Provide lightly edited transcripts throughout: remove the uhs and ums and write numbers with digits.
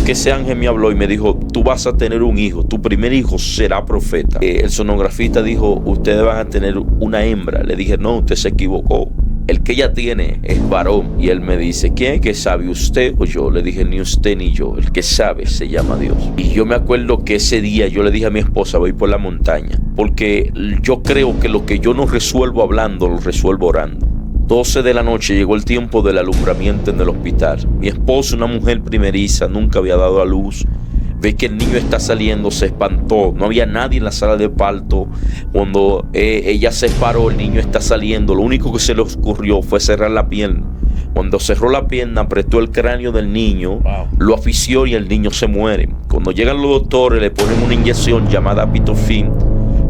que ese ángel me habló y me dijo, tú vas a tener un hijo, tu primer hijo será profeta. El sonografista dijo, ustedes van a tener una hembra. Le dije, no, usted se equivocó. El que ella tiene es varón. Y él me dice, ¿quién es que sabe, usted o yo? Le dije, ni usted ni yo. El que sabe se llama Dios. Y yo me acuerdo que ese día yo le dije a mi esposa, voy por la montaña. Porque yo creo que lo que yo no resuelvo hablando, lo resuelvo orando. 12 de la noche llegó el tiempo del alumbramiento en el hospital. Mi esposa, una mujer primeriza, nunca había dado a luz. Ve que el niño está saliendo, se espantó. No había nadie en la sala de parto. Cuando ella se paró, el niño está saliendo. Lo único que se le ocurrió fue cerrar la pierna. Cuando cerró la pierna, apretó el cráneo del niño, lo asfixió y el niño se muere. Cuando llegan los doctores, le ponen una inyección llamada pitofin.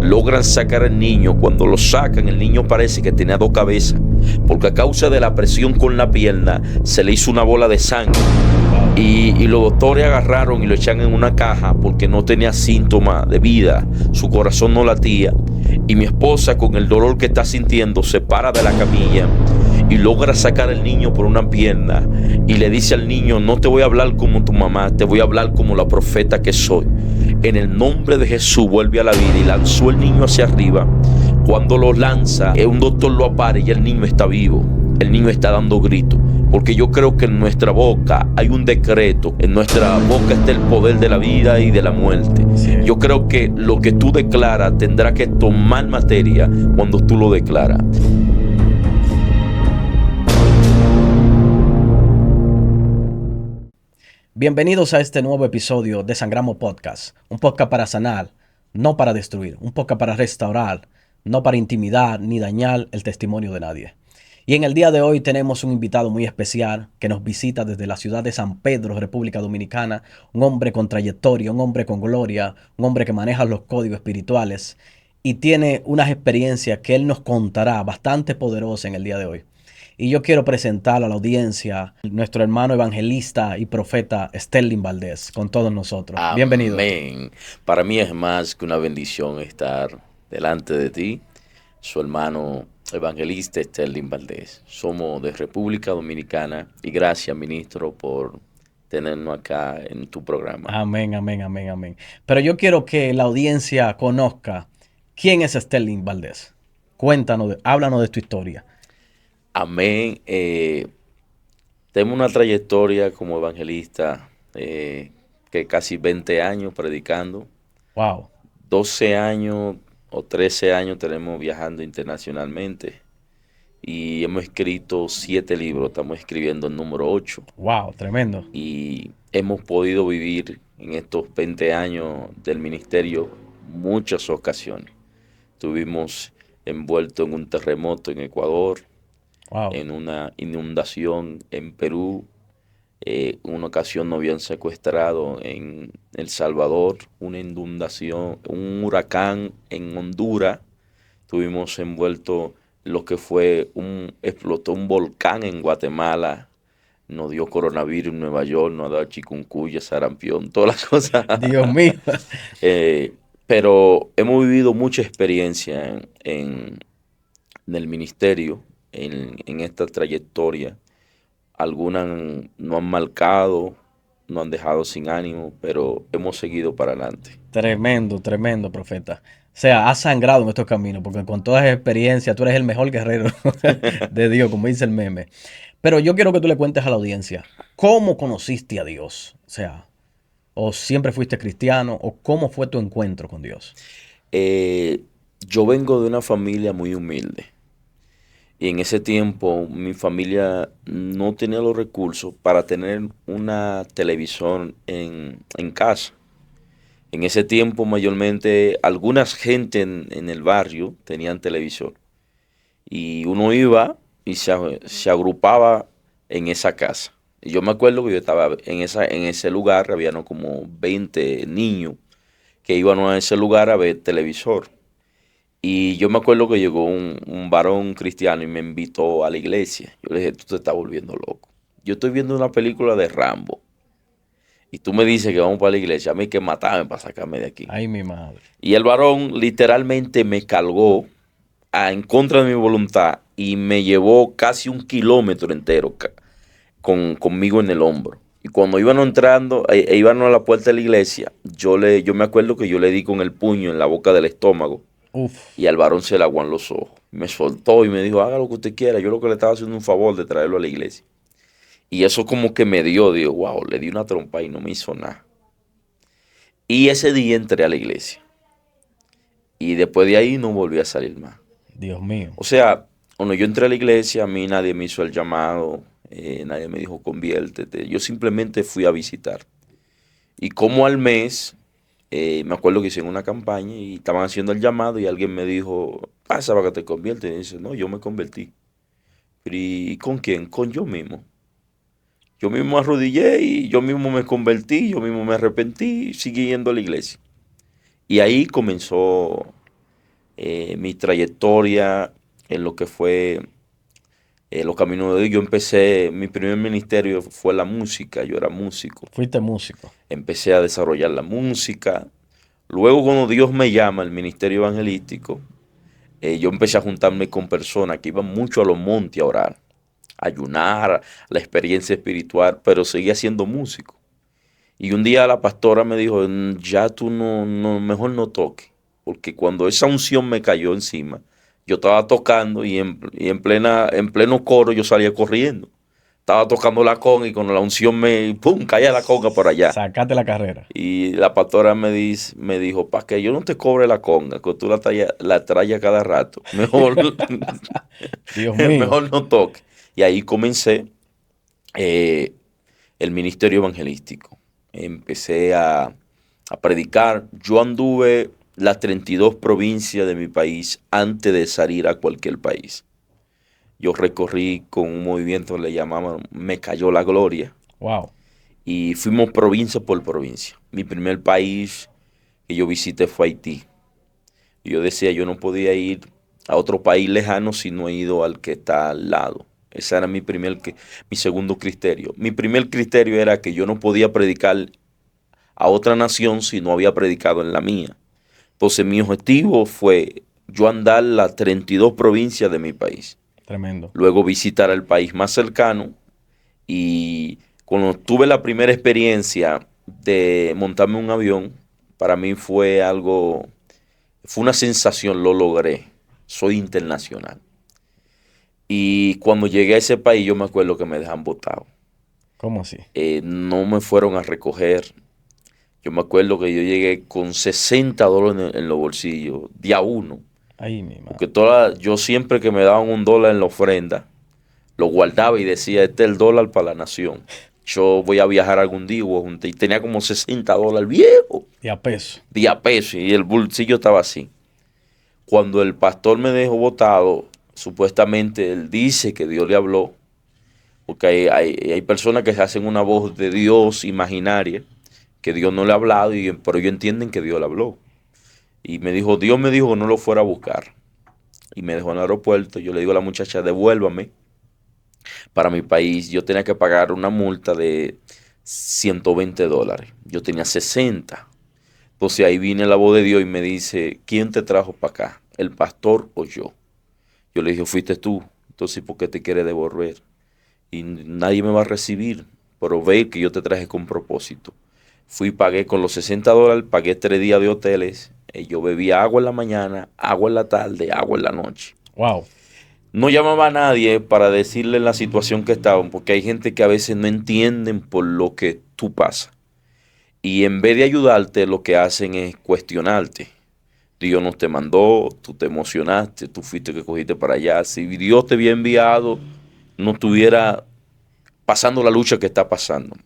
Logran sacar al niño. Cuando lo sacan, el niño parece que tenía 2 cabezas, porque a causa de la presión con la pierna se le hizo una bola de sangre. Y los doctores agarraron y lo echaron en una caja porque no tenía síntomas de vida, su corazón no latía. Y mi esposa, con el dolor que está sintiendo, se para de la camilla y logra sacar al niño por una pierna y le dice al niño, no te voy a hablar como tu mamá, te voy a hablar como la profeta que soy. En el nombre de Jesús vuelve a la vida, y lanzó el niño hacia arriba. Cuando lo lanza, un doctor lo apara y el niño está vivo. El niño está dando gritos. Porque yo creo que en nuestra boca hay un decreto. En nuestra boca está el poder de la vida y de la muerte. Sí. Yo creo que lo que tú declaras tendrá que tomar materia cuando tú lo declaras. Bienvenidos a este nuevo episodio de Sangramos Podcast. Un podcast para sanar, no para destruir. Un podcast para restaurar, no para intimidar ni dañar el testimonio de nadie. Y en el día de hoy tenemos un invitado muy especial que nos visita desde la ciudad de San Pedro, República Dominicana. Un hombre con trayectoria, un hombre con gloria, un hombre que maneja los códigos espirituales y tiene unas experiencias que él nos contará bastante poderosas en el día de hoy. Y yo quiero presentar a la audiencia nuestro hermano evangelista y profeta Sterling Valdés con todos nosotros. Amén. Bienvenido. Para mí es más que una bendición estar delante de ti, su hermano evangelista Sterling Valdés. Somos de República Dominicana y gracias, ministro, por tenernos acá en tu programa. Amén, amén, amén, amén. Pero yo quiero que la audiencia conozca quién es Sterling Valdés. Cuéntanos, háblanos de tu historia. Amén. Tengo una trayectoria como evangelista que casi 20 años predicando. Wow. 12 años o 13 años tenemos viajando internacionalmente y hemos escrito 7 libros, estamos escribiendo el número 8. Wow, tremendo. Y hemos podido vivir en estos 20 años del ministerio muchas ocasiones. Estuvimos envueltos en un terremoto en Ecuador, wow, en una inundación en Perú. Una ocasión nos habían secuestrado en El Salvador, una inundación, un huracán en Honduras. Estuvimos envueltos en lo que fue explotó un volcán en Guatemala. Nos dio coronavirus en Nueva York, nos ha dado chikungunya, sarampión, todas las cosas. Dios mío. Pero hemos vivido mucha experiencia en el ministerio, en esta trayectoria. Algunas no han marcado, no han dejado sin ánimo, pero hemos seguido para adelante. Tremendo, tremendo, profeta. O sea, has sangrado en estos caminos, porque con todas esas experiencias tú eres el mejor guerrero de Dios, como dice el meme. Pero yo quiero que tú le cuentes a la audiencia, ¿cómo conociste a Dios? O sea, ¿o siempre fuiste cristiano? ¿O cómo fue tu encuentro con Dios? Yo vengo de una familia muy humilde. Y en ese tiempo mi familia no tenía los recursos para tener una televisión en casa. En ese tiempo mayormente algunas gente en el barrio tenían televisión. Y uno iba y se agrupaba en esa casa. Y yo me acuerdo que yo estaba en ese lugar, había como 20 niños que iban a ese lugar a ver televisor. Y yo me acuerdo que llegó un varón cristiano y me invitó a la iglesia. Yo le dije, tú te estás volviendo loco. Yo estoy viendo una película de Rambo. Y tú me dices que vamos para la iglesia. A mí hay que matarme para sacarme de aquí. Ay, mi madre. Y el varón literalmente me cargó en contra de mi voluntad y me llevó casi 1 kilómetro entero conmigo en el hombro. Y cuando íbamos entrando, íbamos a la puerta de la iglesia, yo me acuerdo que yo le di con el puño en la boca del estómago Uf, y al varón se le aguan los ojos. Me soltó y me dijo, haga lo que usted quiera. Yo lo que le estaba haciendo un favor de traerlo a la iglesia. Y eso como que me dio, digo, wow, le di una trompa y no me hizo nada. Y ese día entré a la iglesia. Y después de ahí no volví a salir más. Dios mío. O sea, cuando yo entré a la iglesia, a mí nadie me hizo el llamado, nadie me dijo conviértete. Yo simplemente fui a visitar. Y como al mes, me acuerdo que hicieron una campaña y estaban haciendo el llamado y alguien me dijo, pasa para que te conviertes. Y dice, no, yo me convertí. Pero ¿y con quién? Con yo mismo. Yo mismo arrodillé y yo mismo me convertí, yo mismo me arrepentí y seguí yendo a la iglesia. Y ahí comenzó mi trayectoria en lo que fue los caminos de Dios. Yo empecé, mi primer ministerio fue la música, yo era músico. Fuiste músico. Empecé a desarrollar la música. Luego cuando Dios me llama al ministerio evangelístico, yo empecé a juntarme con personas que iban mucho a los montes a orar, a ayunar, a la experiencia espiritual, pero seguía siendo músico. Y un día la pastora me dijo, ya tú mejor no toques, porque cuando esa unción me cayó encima, yo estaba tocando y en pleno coro yo salía corriendo. Estaba tocando la conga y con la unción ¡pum!, caía la conga por allá. Sacate la carrera. Y la pastora me dijo, para que yo no te cobre la conga, que tú la traes a cada rato, mejor, Dios mío. mejor no toques. Y ahí comencé eh, el ministerio evangelístico. Empecé a predicar. Yo anduve las 32 provincias de mi país antes de salir a cualquier país. Yo recorrí con un movimiento que le llamaban Me Cayó la Gloria Wow. y fuimos provincia por provincia. Mi primer país que yo visité fue Haití. Y yo decía, yo no podía ir a otro país lejano si no he ido al que está al lado. Ese era mi segundo criterio. Mi primer criterio era que yo no podía predicar a otra nación si no había predicado en la mía. Entonces mi objetivo fue yo andar las 32 provincias de mi país. Tremendo. Luego visitar el país más cercano y cuando tuve la primera experiencia de montarme un avión, para mí fue una sensación, lo logré. Soy internacional. Y cuando llegué a ese país yo me acuerdo que me dejan botado. ¿Cómo así? No me fueron a recoger. Yo me acuerdo que yo llegué con $60 en los bolsillos, día uno. Ahí, mi madre. Porque yo siempre que me daban $1 en la ofrenda, lo guardaba y decía, este es el dólar para la nación. Yo voy a viajar algún día, y tenía como $60 viejo, Y a peso. día peso, y el bolsillo estaba así. Cuando el pastor me dejó botado, supuestamente él dice que Dios le habló, porque hay personas que se hacen una voz de Dios imaginaria, que Dios no le ha hablado, pero ellos entienden que Dios le habló. Y Dios me dijo que no lo fuera a buscar. Y me dejó en el aeropuerto. Yo le digo a la muchacha, devuélvame para mi país. Yo tenía que pagar una multa de $120. Yo tenía 60. Entonces ahí viene la voz de Dios y me dice, ¿quién te trajo para acá? ¿El pastor o yo? Yo le dije, fuiste tú. Entonces, ¿por qué te quieres devolver? Y nadie me va a recibir. Pero ve que yo te traje con propósito. Fui y pagué con los $60, pagué 3 días de hoteles. Yo bebía agua en la mañana, agua en la tarde, agua en la noche. Wow. No llamaba a nadie para decirle la situación que estaban, porque hay gente que a veces no entienden por lo que tú pasas. Y en vez de ayudarte, lo que hacen es cuestionarte. Dios no te mandó, tú te emocionaste, tú fuiste que cogiste para allá. Si Dios te había enviado, no estuviera pasando la lucha que está pasando.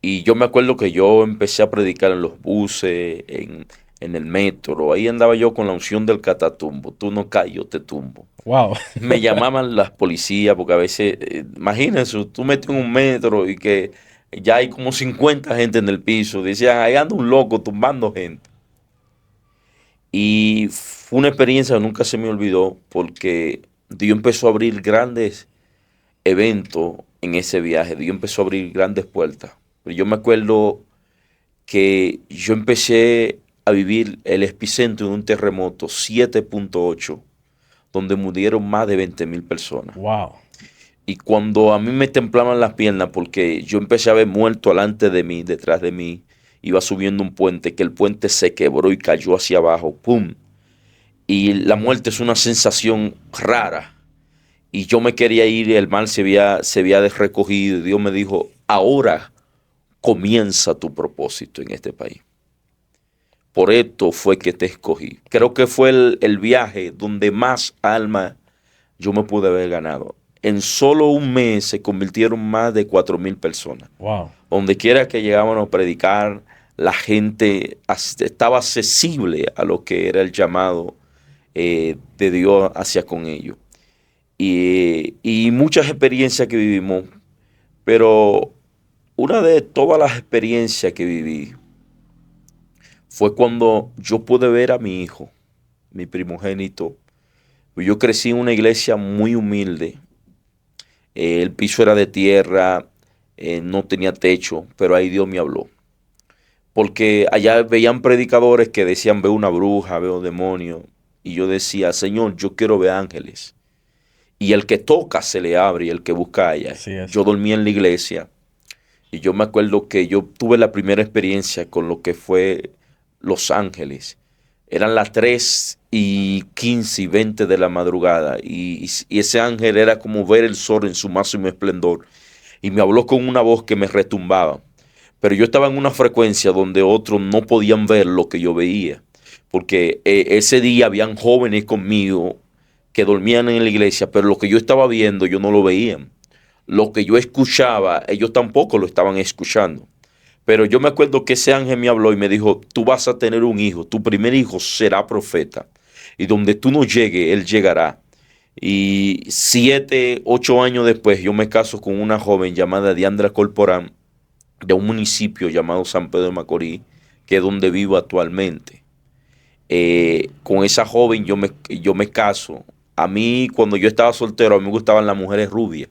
Y yo me acuerdo que yo empecé a predicar en los buses, en el metro. Ahí andaba yo con la unción del catatumbo. Tú no caes, yo te tumbo. Wow. Me llamaban las policías porque a veces, imagínense, tú metes en un metro y que ya hay como 50 gente en el piso. Decían, ahí anda un loco tumbando gente. Y fue una experiencia que nunca se me olvidó porque Dios empezó a abrir grandes eventos en ese viaje. Dios empezó a abrir grandes puertas. Pero yo me acuerdo que yo empecé a vivir el epicentro de un terremoto 7.8, donde murieron más de 20,000 personas. Wow. Y cuando a mí me temblaban las piernas, porque yo empecé a ver muerto delante de mí, detrás de mí, iba subiendo un puente, que el puente se quebró y cayó hacia abajo, ¡pum! Y la muerte es una sensación rara. Y yo me quería ir y el mal se había recogido. Y Dios me dijo, ahora comienza tu propósito en este país. Por esto fue que te escogí. Creo que fue el viaje donde más alma yo me pude haber ganado. En solo un mes se convirtieron más de 4,000 personas. Wow. Donde quiera que llegábamos a predicar, la gente estaba accesible a lo que era el llamado de Dios hacia con ellos. Y muchas experiencias que vivimos, pero una de todas las experiencias que viví fue cuando yo pude ver a mi hijo, mi primogénito. Yo crecí en una iglesia muy humilde. El piso era de tierra, no tenía techo, pero ahí Dios me habló. Porque allá veían predicadores que decían, veo una bruja, veo demonios. Y yo decía, Señor, yo quiero ver ángeles. Y el que toca se le abre y el que busca halla. Así es. Yo dormía en la iglesia y yo me acuerdo que yo tuve la primera experiencia con lo que fue Los Ángeles. Eran las 3:15 y 20 de la madrugada y ese ángel era como ver el sol en su máximo esplendor. Y me habló con una voz que me retumbaba. Pero yo estaba en una frecuencia donde otros no podían ver lo que yo veía. Porque ese día habían jóvenes conmigo que dormían en la iglesia, pero lo que yo estaba viendo, yo no lo veían. Lo que yo escuchaba, ellos tampoco lo estaban escuchando. Pero yo me acuerdo que ese ángel me habló y me dijo, tú vas a tener un hijo, tu primer hijo será profeta. Y donde tú no llegues, él llegará. Y 7, 8 años después, yo me caso con una joven llamada Diandra Corporán, de un municipio llamado San Pedro de Macorís, que es donde vivo actualmente. Con esa joven yo me caso. A mí, cuando yo estaba soltero, a mí me gustaban las mujeres rubias,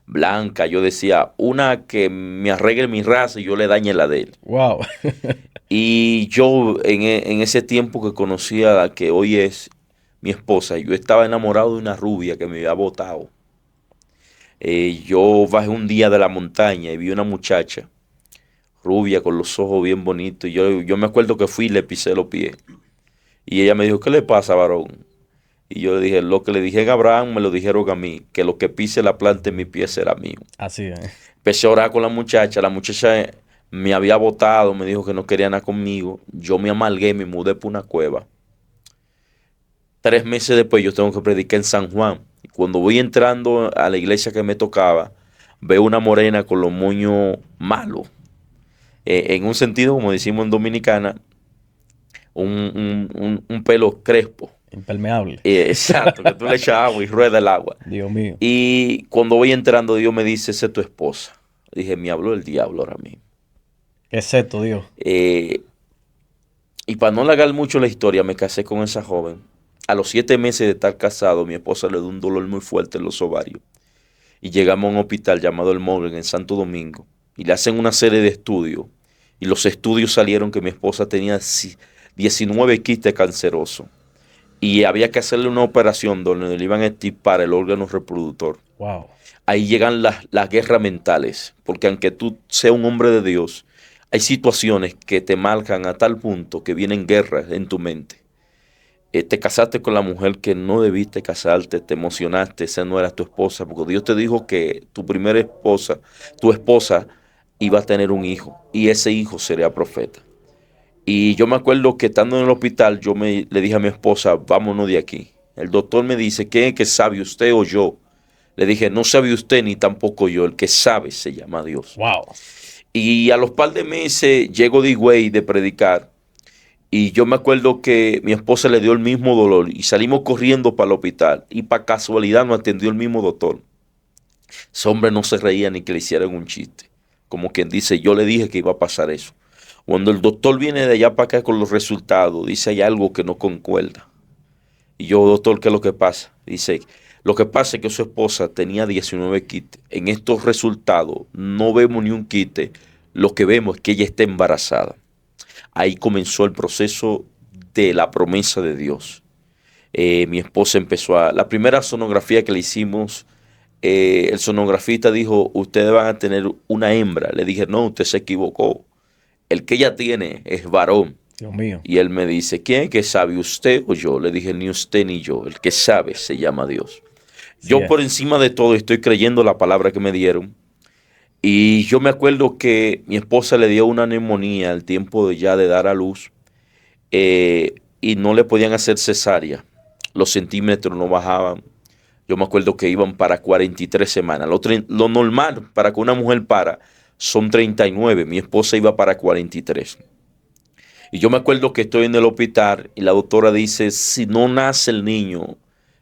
blancas. Yo decía, una que me arregle mi raza y yo le dañe la de él. Wow. Y yo, en ese tiempo que conocí a la que hoy es mi esposa, yo estaba enamorado de una rubia que me había botado. Yo bajé un día de la montaña y vi una muchacha rubia con los ojos bien bonitos. Y yo me acuerdo que fui y le pisé los pies. Y ella me dijo, ¿qué le pasa, varón? Y yo le dije, lo que le dije a Abraham me lo dijeron a mí, que lo que pise la planta en mi pie será mío. Así es. Empecé a orar con la muchacha me había botado, me dijo que no quería nada conmigo. Yo me amargué, me mudé por una cueva. 3 meses después yo tengo que predicar en San Juan. Y cuando voy entrando a la iglesia que me tocaba, veo una morena con los moños malos. En un sentido, como decimos en Dominicana, un pelo crespo. Impermeable. Exacto, que tú le echas agua y rueda el agua. Dios mío. Y cuando voy entrando, Dios me dice, esa es tu esposa. Dije, me habló el diablo ahora mismo. ¿Qué es esto, Dios? Y para no alargar mucho la historia, me casé con esa joven. A los 7 meses de estar casado, mi esposa le dio un dolor muy fuerte en los ovarios. Y llegamos a un hospital llamado El Morgan en Santo Domingo. Y le hacen una serie de estudios. Y los estudios salieron que mi esposa tenía 19 quistes cancerosos. Y había que hacerle una operación donde le iban a extirpar el órgano reproductor. Wow. Ahí llegan las guerras mentales. Porque aunque tú seas un hombre de Dios, hay situaciones que te marcan a tal punto que vienen guerras en tu mente. Te casaste con la mujer que no debiste casarte, te emocionaste, esa no era tu esposa, porque Dios te dijo que tu primera esposa, tu esposa, iba a tener un hijo y ese hijo sería profeta. Y yo me acuerdo que estando en el hospital, le dije a mi esposa, vámonos de aquí. El doctor me dice, ¿quién es que sabe, usted o yo? Le dije, no sabe usted ni tampoco yo, el que sabe se llama Dios. Wow. Y a los par de meses llego de Higüey de predicar. Y yo me acuerdo que mi esposa le dio el mismo dolor y salimos corriendo para el hospital. Y para casualidad nos atendió el mismo doctor. Ese hombre no se reía ni que le hicieran un chiste. Como quien dice, yo le dije que iba a pasar eso. Cuando el doctor viene de allá para acá con los resultados, dice, hay algo que no concuerda. Y yo, doctor, ¿qué es lo que pasa? Dice, lo que pasa es que su esposa tenía 19 quites. En estos resultados no vemos ni un quite. Lo que vemos es que ella está embarazada. Ahí comenzó el proceso de la promesa de Dios. Mi esposa empezó la primera sonografía que le hicimos, El sonografista dijo, ustedes van a tener una hembra. Le dije, no, usted se equivocó. El que ella tiene es varón. Dios mío. Y él me dice, ¿quién es que sabe, usted o yo? Le dije, ni usted ni yo. El que sabe se llama Dios. Sí Yo es. por encima de todo estoy creyendo la palabra que me dieron. Y yo me acuerdo que mi esposa le dio una neumonía al tiempo ya de dar a luz, y no le podían hacer cesárea. Los centímetros no bajaban. Yo me acuerdo que iban para 43 semanas. Lo normal para que una mujer para son 39. Mi esposa iba para 43. Y yo me acuerdo que estoy en el hospital y la doctora dice, si no nace el niño,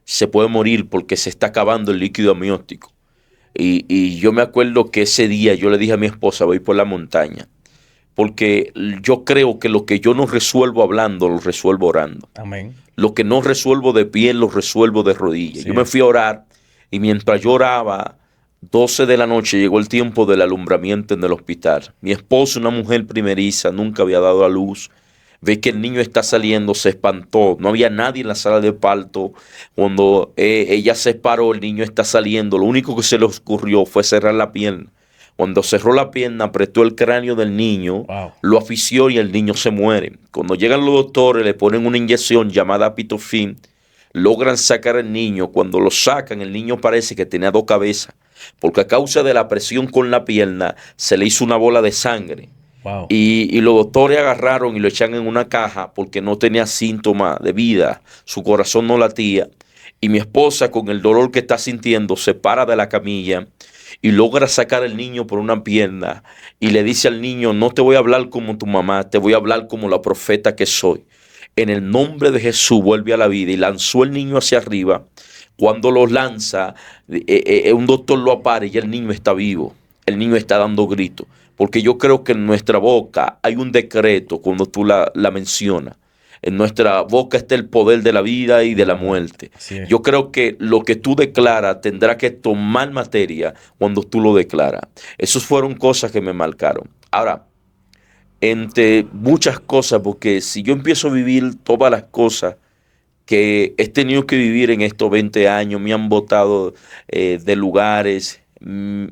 se puede morir porque se está acabando el líquido amniótico. Y yo me acuerdo que ese día yo le dije a mi esposa, voy por la montaña, porque yo creo que lo que yo no resuelvo hablando, lo resuelvo orando. Amén. Lo que no resuelvo de pie, lo resuelvo de rodillas. Sí Yo me es. fui a orar y mientras yo oraba, 12 de la noche, llegó el tiempo del alumbramiento en el hospital. Mi esposa, una mujer primeriza, nunca había dado a luz. Ve que el niño está saliendo, se espantó. No había nadie en la sala de parto. Cuando ella se paró, el niño está saliendo. Lo único que se le ocurrió fue cerrar la pierna. Cuando cerró la pierna, apretó el cráneo del niño, Wow. lo asfixió y el niño se muere. Cuando llegan los doctores, le ponen una inyección llamada pitofin, logran sacar al niño. Cuando lo sacan, el niño parece que tenía dos cabezas, porque a causa de la presión con la pierna, se le hizo una bola de sangre. Wow. Y los doctores agarraron y lo echan en una caja porque no tenía síntomas de vida, su corazón no latía. Y mi esposa, con el dolor que está sintiendo, se para de la camilla y logra sacar al niño por una pierna y le dice al niño, no te voy a hablar como tu mamá, te voy a hablar como la profeta que soy. En el nombre de Jesús vuelve a la vida y lanzó el niño hacia arriba. Cuando lo lanza, un doctor lo apara y el niño está vivo, el niño está dando gritos. Porque yo creo que en nuestra boca hay un decreto cuando tú la mencionas. En nuestra boca está el poder de la vida y de la muerte. Así es. Yo creo que lo que tú declaras tendrá que tomar materia cuando tú lo declaras. Esas fueron cosas que me marcaron. Ahora, entre muchas cosas, porque si yo empiezo a vivir todas las cosas que he tenido que vivir en estos 20 años, me han botado de lugares,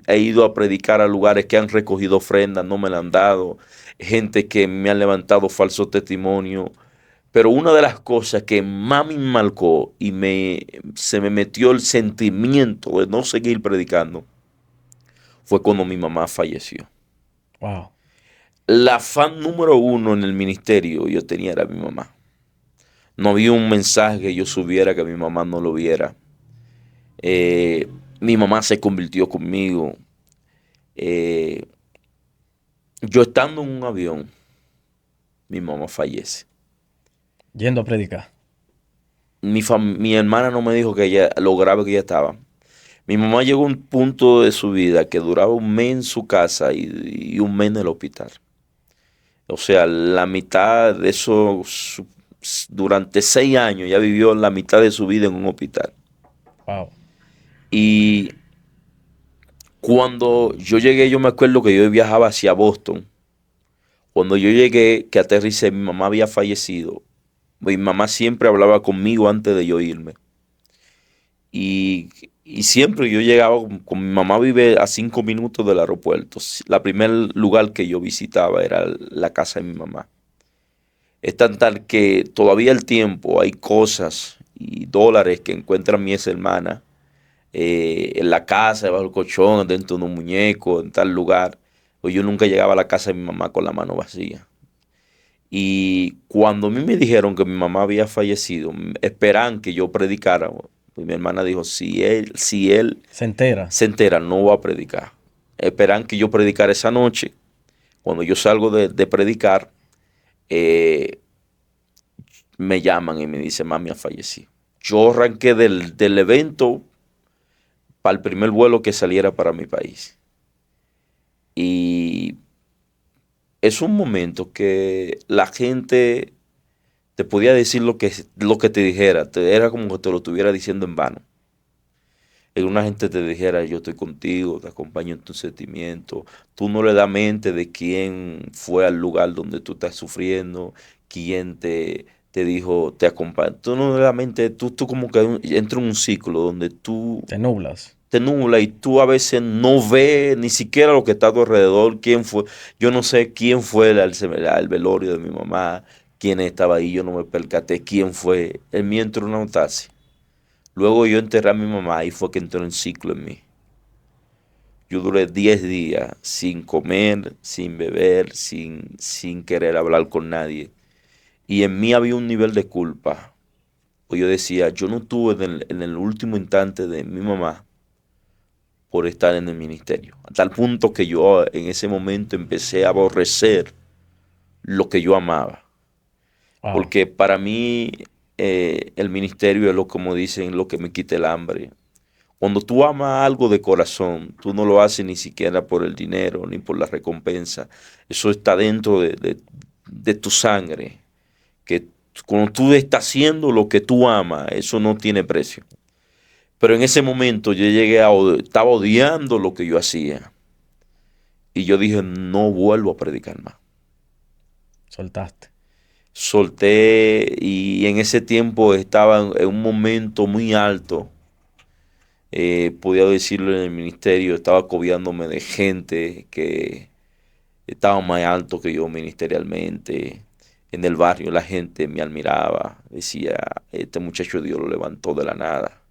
he ido a predicar a lugares que han recogido ofrendas, no me la han dado, gente que me han levantado falso testimonio. Pero una de las cosas que más me marcó y se me metió el sentimiento de no seguir predicando fue cuando mi mamá falleció. Wow. La fan número uno en el ministerio yo tenía era mi mamá. No había un mensaje que yo subiera que mi mamá no lo viera. Mi mamá se convirtió conmigo. Yo estando en un avión, mi mamá fallece. Yendo a predicar. Mi hermana no me dijo que ella, lo grave que ella estaba. Mi mamá llegó a un punto de su vida que duraba un mes en su casa y un mes en el hospital. O sea, la mitad de eso, durante 6 años, ya vivió la mitad de su vida en un hospital. Wow. Y cuando yo llegué, yo me acuerdo que yo viajaba hacia Boston. Cuando yo llegué, que aterricé, mi mamá había fallecido. Mi mamá siempre hablaba conmigo antes de yo irme. Y siempre yo llegaba, con mi mamá vive a 5 minutos del aeropuerto. La primer lugar que yo visitaba era la casa de mi mamá. Es tan tal que todavía el tiempo hay cosas y dólares que encuentran mi hermana en la casa, debajo del colchón, dentro de un muñeco, en tal lugar. Pues yo nunca llegaba a la casa de mi mamá con la mano vacía. Y cuando a mí me dijeron que mi mamá había fallecido, esperaban que yo predicara. Pues mi hermana dijo, si él Se entera. se entera, no va a predicar. Esperan que yo predicara esa noche. Cuando yo salgo de predicar, me llaman y me dicen, mami ha fallecido. Yo arranqué del evento para el primer vuelo que saliera para mi país. Y es un momento que la gente te podía decir lo que te dijera. Era como que te lo estuviera diciendo en vano. Una gente te dijera, yo estoy contigo, te acompaño en tu sentimiento. Tú no le das mente de quién fue al lugar donde tú estás sufriendo, quién te dijo, te acompaña. Tú no le das mente, tú como que entras en un ciclo donde tú Te nublas. te nubla y tú a veces no ves ni siquiera lo que está a tu alrededor, quién fue. Yo no sé quién fue al velorio de mi mamá, quién estaba ahí, yo no me percaté quién fue. En mí entró una taxi. Luego yo enterré a mi mamá y fue que entró en ciclo en mí. Yo duré 10 días sin comer, sin beber, sin querer hablar con nadie. Y en mí había un nivel de culpa. Pues yo decía, yo no tuve en el último instante de mi mamá por estar en el ministerio. A tal punto que yo en ese momento empecé a aborrecer lo que yo amaba. Wow. Porque para mí el ministerio es lo, como dicen, lo que me quita el hambre. Cuando tú amas algo de corazón, tú no lo haces ni siquiera por el dinero ni por la recompensa. Eso está dentro de tu sangre. Que cuando tú estás haciendo lo que tú amas, eso no tiene precio. Pero en ese momento yo llegué estaba odiando lo que yo hacía. Y yo dije, no vuelvo a predicar más. Soltaste. Solté y en ese tiempo estaba en un momento muy alto. Podía decirlo en el ministerio, estaba cobiándome de gente que estaba más alto que yo ministerialmente. En el barrio la gente me admiraba, decía, este muchacho Dios lo levantó de la nada.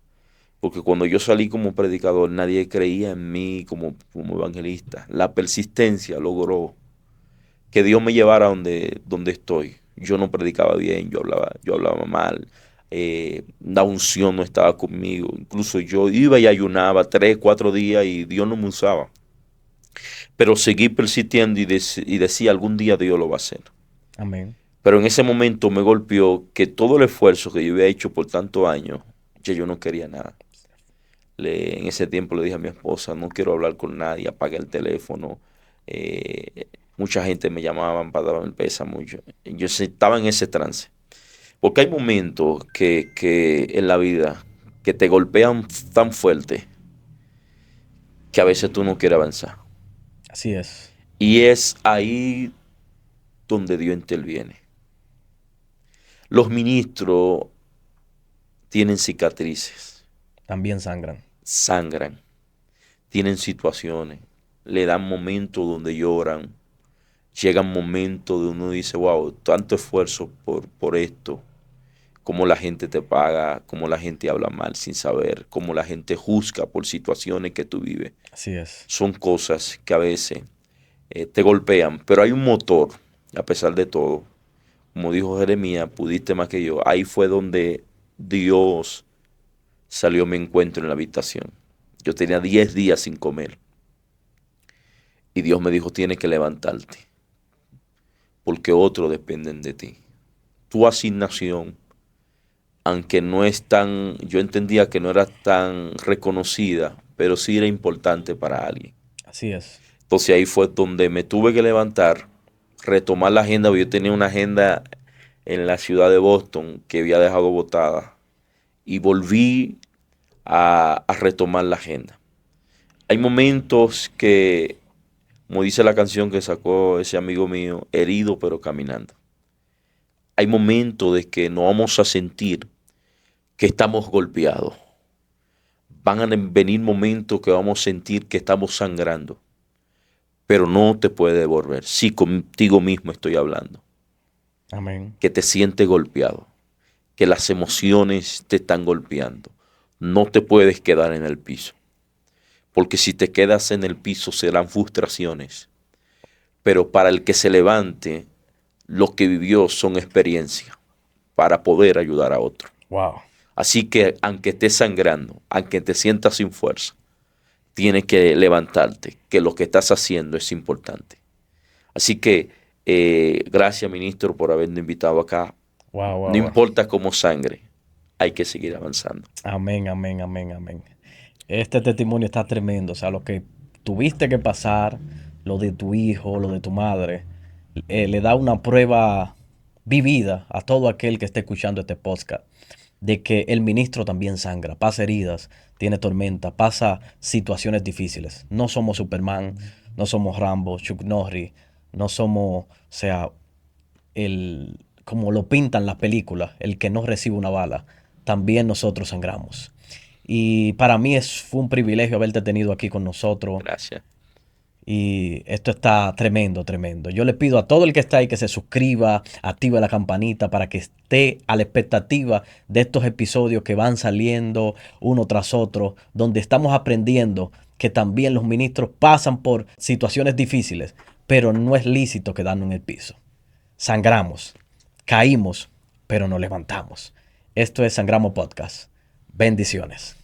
Porque cuando yo salí como predicador, nadie creía en mí como evangelista. La persistencia logró que Dios me llevara donde estoy. Yo no predicaba bien, yo hablaba mal. La unción no estaba conmigo. Incluso yo iba y ayunaba 3, 4 días y Dios no me usaba. Pero seguí persistiendo y decía, algún día Dios lo va a hacer. Amén. Pero en ese momento me golpeó que todo el esfuerzo que yo había hecho por tantos años, ya yo no quería nada. En ese tiempo le dije a mi esposa, no quiero hablar con nadie, apagué el teléfono. Mucha gente me llamaban para darme el pésame. Yo estaba en ese trance. Porque hay momentos que en la vida que te golpean tan fuerte que a veces tú no quieres avanzar. Así es. Y es ahí donde Dios interviene. Los ministros tienen cicatrices, También sangran. sangran, tienen situaciones, le dan momentos donde lloran, llegan momentos donde uno dice, wow, tanto esfuerzo por esto, cómo la gente te paga, cómo la gente habla mal sin saber, cómo la gente juzga por situaciones que tú vives. Así es. Son cosas que a veces te golpean, pero hay un motor, a pesar de todo. Como dijo Jeremías, pudiste más que yo. Ahí fue donde Dios salió a mi encuentro en la habitación. Yo tenía 10 días sin comer. Y Dios me dijo, tienes que levantarte, porque otros dependen de ti. Tu asignación, aunque no es tan, yo entendía que no era tan reconocida, pero sí era importante para alguien. Así es. Entonces ahí fue donde me tuve que levantar, retomar la agenda, porque yo tenía una agenda en la ciudad de Boston que había dejado botada y volví a retomar la agenda. Hay momentos que, como dice la canción que sacó ese amigo mío, herido pero caminando. Hay momentos de que no vamos a sentir que estamos golpeados. Van a venir momentos que vamos a sentir que estamos sangrando, pero no te puede devolver. Sí, contigo mismo estoy hablando. Amén. Que te sientes golpeado, que las emociones te están golpeando. No te puedes quedar en el piso, porque si te quedas en el piso serán frustraciones. Pero para el que se levante, lo que vivió son experiencias para poder ayudar a otro. Wow. Así que aunque estés sangrando, aunque te sientas sin fuerza, tienes que levantarte, que lo que estás haciendo es importante. Así que gracias, ministro, por haberme invitado acá. Wow, No wow, wow. importa cómo sangre, hay que seguir avanzando. Amén, amén, amén, amén. Este testimonio está tremendo. O sea, lo que tuviste que pasar, lo de tu hijo, lo de tu madre, le da una prueba vivida a todo aquel que esté escuchando este podcast de que el ministro también sangra, pasa heridas, tiene tormenta, pasa situaciones difíciles. No somos Superman, no somos Rambo, Chuck Norris, no somos, o sea, como lo pintan las películas, el que no recibe una bala. También nosotros sangramos. Y para mí fue un privilegio haberte tenido aquí con nosotros. Gracias. Y esto está tremendo, tremendo. Yo le pido a todo el que está ahí que se suscriba, active la campanita para que esté a la expectativa de estos episodios que van saliendo uno tras otro, donde estamos aprendiendo que también los ministros pasan por situaciones difíciles, pero no es lícito quedarnos en el piso. Sangramos, caímos, pero nos levantamos. Esto es Sangramos Podcast. Bendiciones.